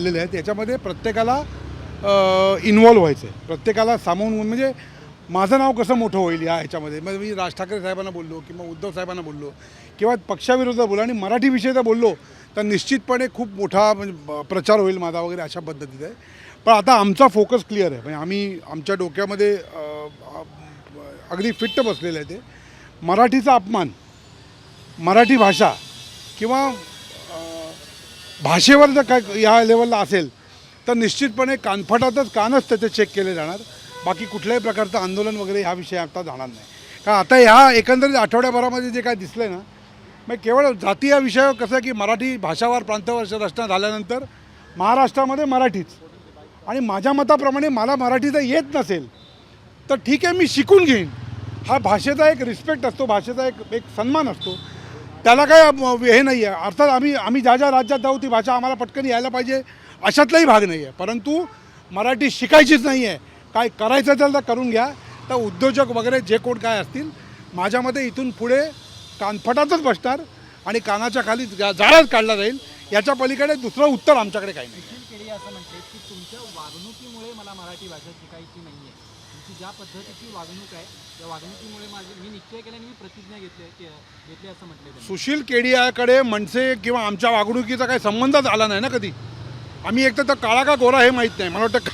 चाललेले आहेत याच्यामध्ये प्रत्येकाला इन्व्हॉल्व व्हायचं आहे, प्रत्येकाला सामावून. म्हणजे माझं नाव कसं मोठं होईल या ह्याच्यामध्ये. मग मी राज ठाकरे साहेबांना बोललो किंवा उद्धव साहेबांना बोललो किंवा पक्षाविरोधात बोललो आणि मराठीविषयी जर बोललो तर निश्चितपणे खूप मोठा म्हणजे प्रचार होईल माझा वगैरे अशा पद्धतीचं आहे. पण आता आमचा फोकस क्लिअर आहे. म्हणजे आम्ही आमच्या डोक्यामध्ये अगदी फिट्ट बसलेलं आहे ते मराठीचा अपमान, मराठी भाषा किंवा भाषेवर जर काय या लेवलला असेल तर निश्चितपणे कानच त्याचे चेक केले जाणार. बाकी कुठल्याही प्रकारचं आंदोलन वगैरे ह्या विषयी आता जाणार नाही. कारण आता ह्या एकंदरीत आठवड्याभरामध्ये जे काय दिसलं आहे ना, मग केवळ जाती या विषयावर कसं आहे की मराठी भाषावार प्रांतावर रचना झाल्यानंतर महाराष्ट्रामध्ये मराठीच. आणि माझ्या मताप्रमाणे मला मराठी जर येत नसेल तर ठीक आहे, मी शिकून घेईन. हा भाषेचा एक रिस्पेक्ट असतो, भाषेचा एक सन्मान असतो, त्याला काय हे नाही आहे. अर्थात आम्ही ज्या ज्या राज्यात जाऊ ती भाषा आम्हाला पटकन यायला पाहिजे अशातलाही भाग नाही आहे. परंतु मराठी शिकायचीच नाही आहे, काय करायचं असेल तर करून घ्या. तर उद्योजक वगैरे जे कोण काय असतील माझ्यामध्ये इथून पुढे कानफटातच बसणार आणि कानाच्या खाली जाळच काढला जाईल. याच्या पलीकडे दुसरं उत्तर आमच्याकडे काही नाही. केडी असं म्हणते की तुमच्या वागणुकीमुळे मला मराठी भाषा शिकायची नाही आहे. तुमची ज्या पद्धतीची वागणूक आहे त्या वागणुकीमुळे मी निश्चय केला आणि मी प्रतिज्ञा घेतली असं म्हटलं. सुशील केडियाकडे मनसे किंवा आमच्या वागणुकीचा काही संबंधच आला नाही ना कधी. आम्ही एक तर काळा का गोरा हे माहीत नाही. मला वाटतं